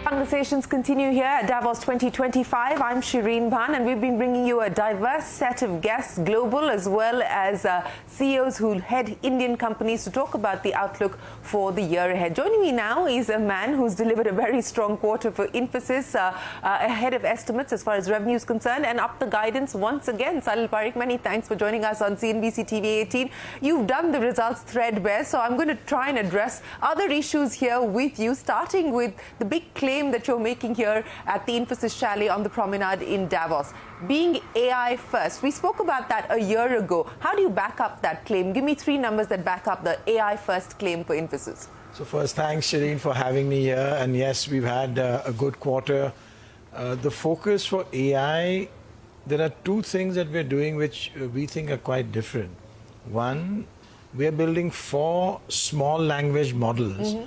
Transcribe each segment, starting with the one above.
Conversations continue here at Davos 2025. I'm Shereen Bhan, and we've been bringing you a diverse set of guests, global as well as CEOs who head Indian companies, to talk about the outlook for the year ahead. Joining me now is a man who's delivered a very strong quarter for Infosys, ahead of estimates as far as revenue is concerned, and up the guidance once again. Salil Parekh, many thanks for joining us on CNBC-TV18. You've done the results threadbare, so I'm going to try and address other issues here with you, starting with the big claim that you're making here at the Infosys chalet on the promenade in Davos, being AI first. We spoke about that a year ago. How do you back up that claim? Give me three numbers that back up the AI first claim for Infosys. So first, thanks, Shereen, for having me here. And yes, we've had a good quarter. The focus for AI, there are two things that we're doing which we think are quite different. One, we are building 4 small language models.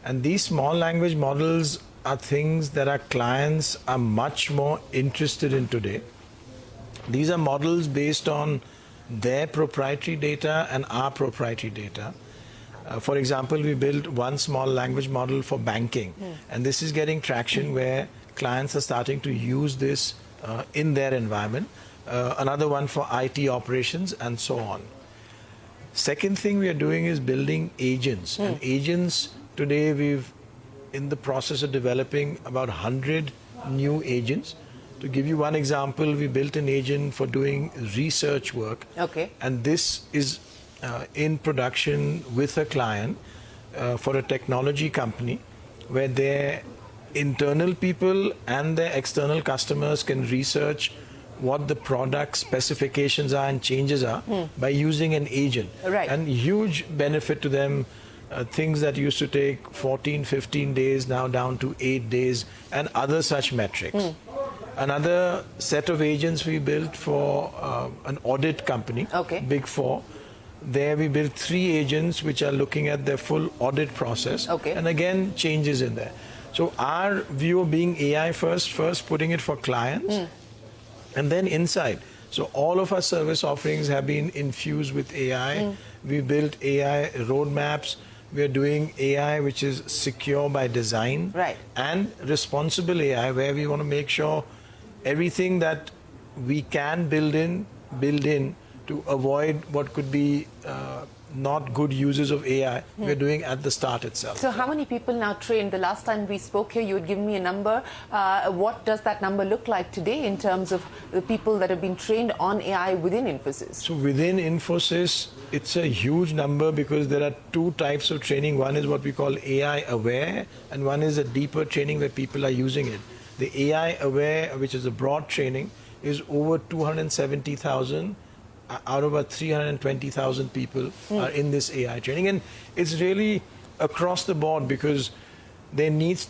And these small language models are things that our clients are much more interested in today. These are models based on their proprietary data and our proprietary data. For example, we built one small language model for banking, and this is getting traction where clients are starting to use this in their environment. Another one for IT operations, and so on. Second thing we are doing is building agents. And agents, today we've in the process of developing about 100 new agents. To give you one example, we built an agent for doing research work. Okay. And this is in production with a client for a technology company where their internal people and their external customers can research what the product specifications are and changes are by using an agent. Right. And huge benefit to them. Things that used to take 14, 15 days now down to 8 days, and other such metrics. Another set of agents we built for an audit company, Big Four. There we built 3 agents which are looking at their full audit process, and again changes in there. So our view of being AI first putting it for clients, and then inside. So all of our service offerings have been infused with AI. We built AI roadmaps. We are doing AI which is secure by design, and responsible AI, where we want to make sure everything that we can build in to avoid what could be not good uses of AI, we're doing at the start itself. So how many people now trained? The last time we spoke here, you had given me a number. What does that number look like today in terms of the people that have been trained on AI within Infosys? So within Infosys, it's a huge number because there are 2 types of training. One is what we call AI aware, and one is a deeper training where people are using it. The AI aware, which is a broad training, is over 270,000 out of about 320,000 people are in this AI training. And it's really across the board because there needs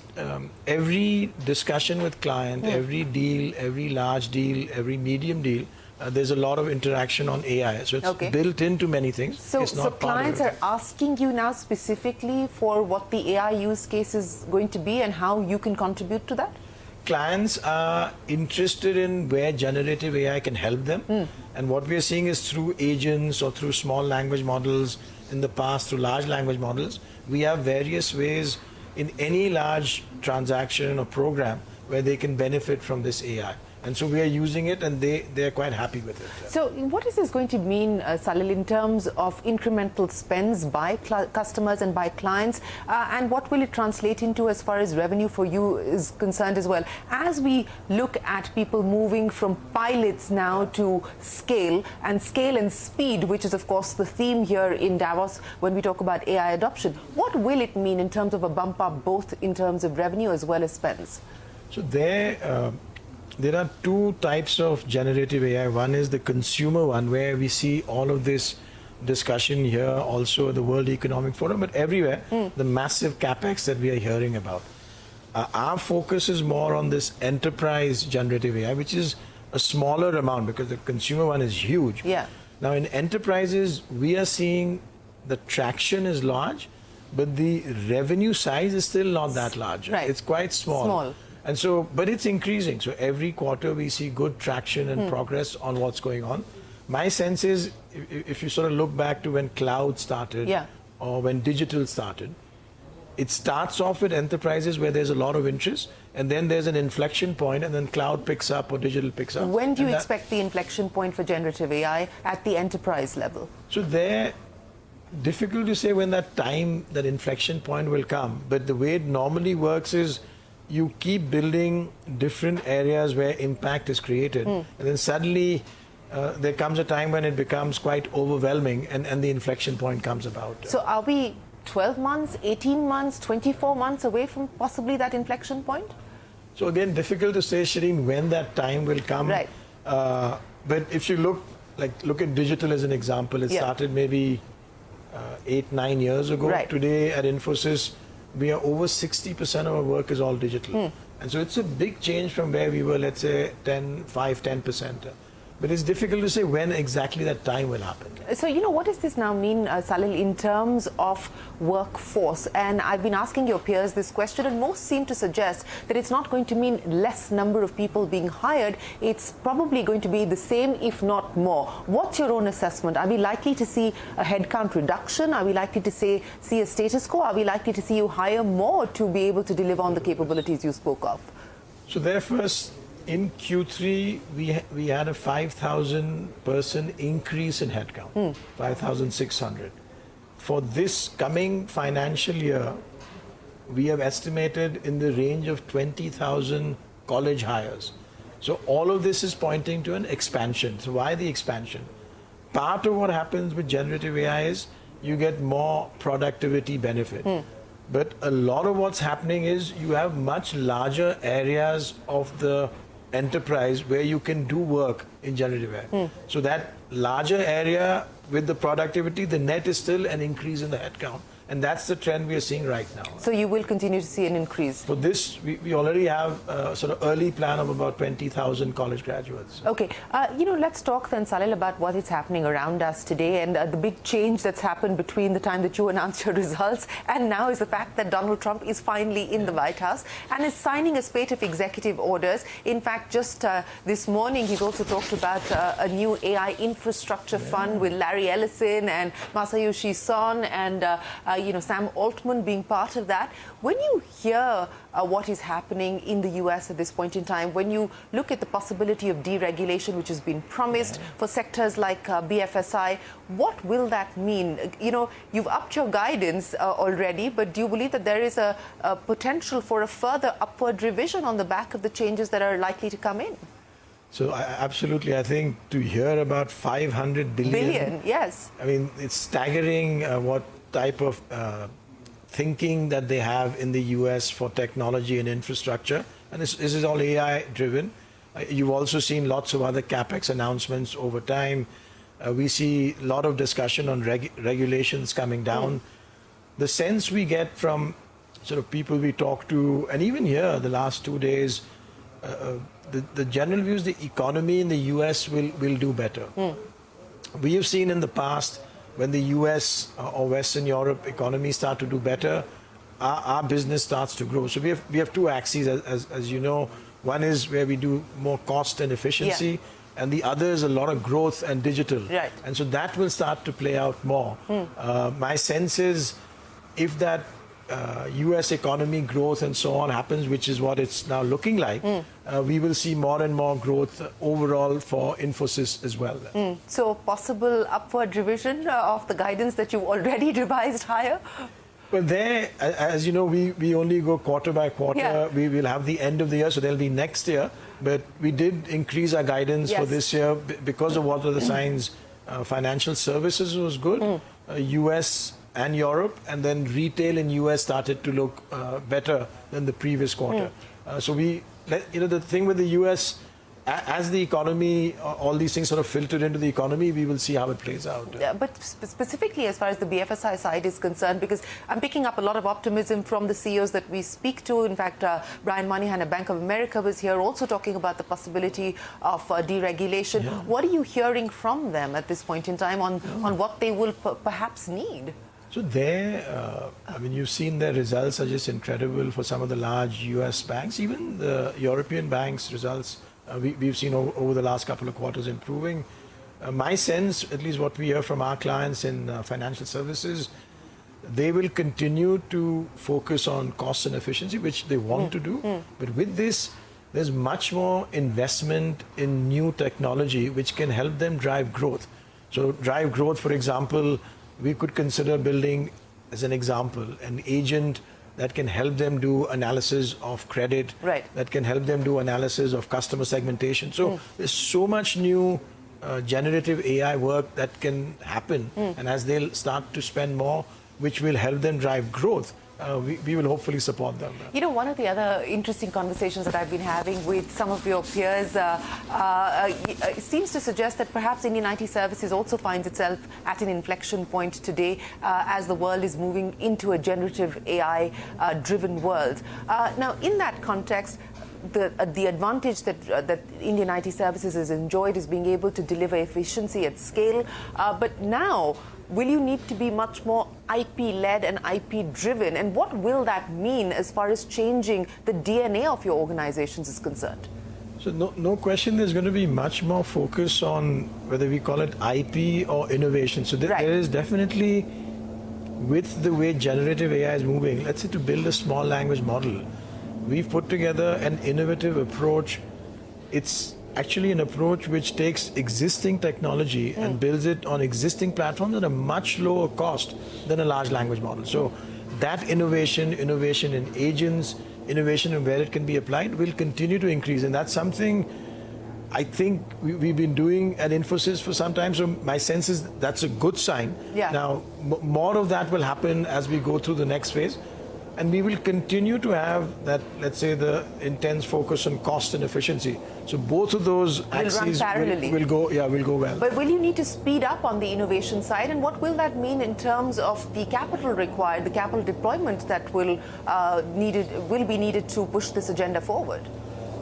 every discussion with client, every deal, every large deal, every medium deal, there's a lot of interaction on AI. So it's built into many things. So, it's not clients are asking you now specifically for what the AI use case is going to be and how you can contribute to that? Clients are interested in where generative AI can help them. And what we are seeing is through agents or through small language models, in the past through large language models, we have various ways in any large transaction or program where they can benefit from this AI. And so we are using it, and they're quite happy with it. So what is this going to mean, Salil, in terms of incremental spends by customers and by clients? And what will it translate into as far as revenue for you is concerned as well? As we look at people moving from pilots now to scale and speed, which is, of course, the theme here in Davos when we talk about AI adoption, what will it mean in terms of a bump up, both in terms of revenue as well as spends? So there are 2 types of generative AI. One is the consumer one, where we see all of this discussion here, also at the World Economic Forum, but everywhere, the massive capex that we are hearing about. Our focus is more on this enterprise generative AI, which is a smaller amount because the consumer one is huge. Now in enterprises, we are seeing the traction is large, but the revenue size is still not that large. It's quite small. And so, but it's increasing. So every quarter we see good traction and progress on what's going on. My sense is, if you sort of look back to when cloud started or when digital started, it starts off with enterprises where there's a lot of interest, and then there's an inflection point, and then cloud picks up or digital picks up. When do you expect the inflection point for generative AI at the enterprise level? So there, difficult to say when that time, that inflection point will come. But the way it normally works is you keep building different areas where impact is created, and then suddenly there comes a time when it becomes quite overwhelming, and the inflection point comes about. So are we 12 months, 18 months, 24 months away from possibly that inflection point? So again, difficult to say, Shereen, when that time will come. Right. But if you look at digital as an example, it started maybe 8-9 years ago. Right. Today at Infosys, we are over 60% of our work is all digital. And so it's a big change from where we were, let's say, 10%. But it's difficult to say when exactly that time will happen. So, what does this now mean, Salil, in terms of workforce? And I've been asking your peers this question, and most seem to suggest that it's not going to mean less number of people being hired. It's probably going to be the same, if not more. What's your own assessment? Are we likely to see a headcount reduction? Are we likely to see a status quo? Are we likely to see you hire more to be able to deliver on the capabilities you spoke of? So there first, in Q3, we had a 5,000 person increase in headcount, 5,600. For this coming financial year, we have estimated in the range of 20,000 college hires. So all of this is pointing to an expansion. So why the expansion? Part of what happens with generative AI is you get more productivity benefit. But a lot of what's happening is you have much larger areas of the enterprise where you can do work in generative AI. So that larger area with the productivity, the net is still an increase in the headcount. And that's the trend we are seeing right now. So you will continue to see an increase? For this, we already have a sort of early plan of about 20,000 college graduates. Okay. Let's talk then, Salil, about what is happening around us today. And the big change that's happened between the time that you announced your results and now is the fact that Donald Trump is finally in the White House and is signing a spate of executive orders. In fact, just this morning, he's also talked about a new AI infrastructure fund with Larry Ellison and Masayoshi Son and Sam Altman being part of that. When you hear what is happening in the US at this point in time, when you look at the possibility of deregulation, which has been promised for sectors like BFSI, what will that mean? You've upped your guidance already, but do you believe that there is a potential for a further upward revision on the back of the changes that are likely to come in? So absolutely, I think to hear about 500 billion. Yes. I mean, it's staggering what type of thinking that they have in the US for technology and infrastructure. And this is all AI driven. You've also seen lots of other CapEx announcements over time. We see a lot of discussion on regulations coming down. The sense we get from sort of people we talk to, and even here the last 2 days, the general view is the economy in the US will do better. We have seen in the past when the US or Western Europe economies start to do better, our business starts to grow. So we have two axes, as you know. One is where we do more cost and efficiency, and the other is a lot of growth and digital. Right. And so that will start to play out more. My sense is if that US economy growth and so on happens, which is what it's now looking like, we will see more and more growth overall for Infosys as well. So possible upward revision of the guidance that you already revised higher? Well, there, as you know, we only go quarter by quarter. We will have the end of the year, so there'll be next year. But we did increase our guidance for this year because of what are the signs. Financial services was good, US and Europe, and then retail in US started to look better than the previous quarter. So the thing with the US, as the economy, all these things sort of filtered into the economy, we will see how it plays out. But specifically as far as the BFSI side is concerned, because I'm picking up a lot of optimism from the CEOs that we speak to. In fact, Brian Moynihan at Bank of America was here also talking about the possibility of deregulation. What are you hearing from them at this point in time on what they will perhaps need? So you've seen their results are just incredible for some of the large US banks. Even the European banks' results, we've seen over the last couple of quarters improving. My sense, at least what we hear from our clients in financial services, they will continue to focus on cost and efficiency, which they want to do. But with this, there's much more investment in new technology, which can help them drive growth. So drive growth, for example, we could consider building, as an example, an agent that can help them do analysis of credit, that can help them do analysis of customer segmentation. So there's so much new generative AI work that can happen. And as they'll start to spend more, which will help them drive growth, we will hopefully support them. You know, one of the other interesting conversations that I've been having with some of your peers seems to suggest that perhaps Indian IT services also finds itself at an inflection point today as the world is moving into a generative AI-driven world. Now, in that context, the advantage that Indian IT services has enjoyed is being able to deliver efficiency at scale. But now, will you need to be much more IP-led and IP-driven? And what will that mean as far as changing the DNA of your organizations is concerned? So no question there's going to be much more focus on whether we call it IP or innovation. So there is definitely, with the way generative AI is moving, let's say to build a small language model, we've put together an innovative approach. It's actually an approach which takes existing technology and builds it on existing platforms at a much lower cost than a large language model. So that innovation in agents, innovation in where it can be applied will continue to increase. And that's something I think we've been doing at Infosys for some time. So my sense is that's a good sign. Now, more of that will happen as we go through the next phase. And we will continue to have that, let's say, the intense focus on cost and efficiency. So both of those axes will go well. But will you need to speed up on the innovation side? And what will that mean in terms of the capital required, the capital deployment that will be needed to push this agenda forward?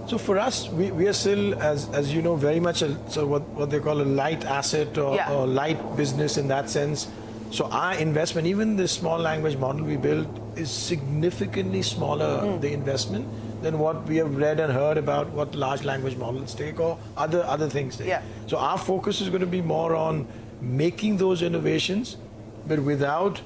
So for us, we are still, as you know, very much what they call a light asset or light business in that sense. So our investment, even this small language model we built, is significantly smaller, the investment, than what we have read and heard about what large language models take or other things take. So our focus is going to be more on making those innovations, but without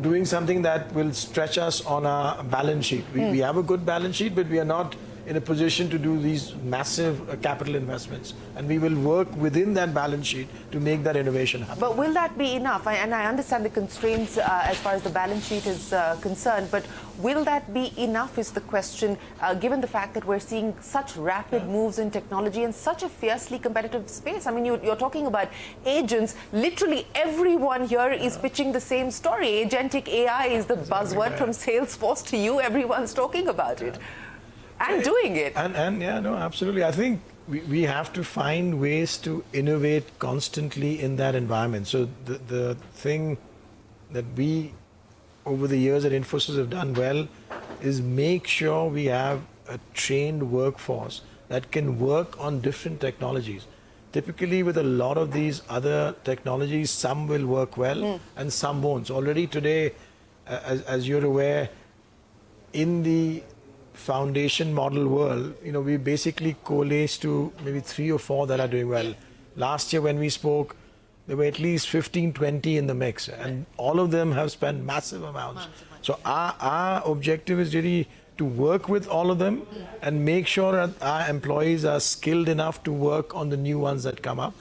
doing something that will stretch us on our balance sheet. We have a good balance sheet, but we are not in a position to do these massive capital investments. And we will work within that balance sheet to make that innovation happen. But will that be enough? And I understand the constraints as far as the balance sheet is concerned, but will that be enough is the question, given the fact that we're seeing such rapid moves in technology and such a fiercely competitive space. I mean, you're talking about agents. Literally everyone here is pitching the same story. Agentic AI is the buzzword from Salesforce to you. Everyone's talking about it. And doing it. And yeah, no, absolutely. I think we have to find ways to innovate constantly in that environment. So the thing that we, over the years at Infosys, have done well is make sure we have a trained workforce that can work on different technologies. Typically, with a lot of these other technologies, some will work well and some won't. So already today, as you're aware, in the foundation model world, you know, we basically coalesce to maybe 3 or 4 that are doing well. Last year when we spoke, there were at least 15, 20 in the mix, and all of them have spent massive amounts. So our objective is really to work with all of them and make sure that our employees are skilled enough to work on the new ones that come up.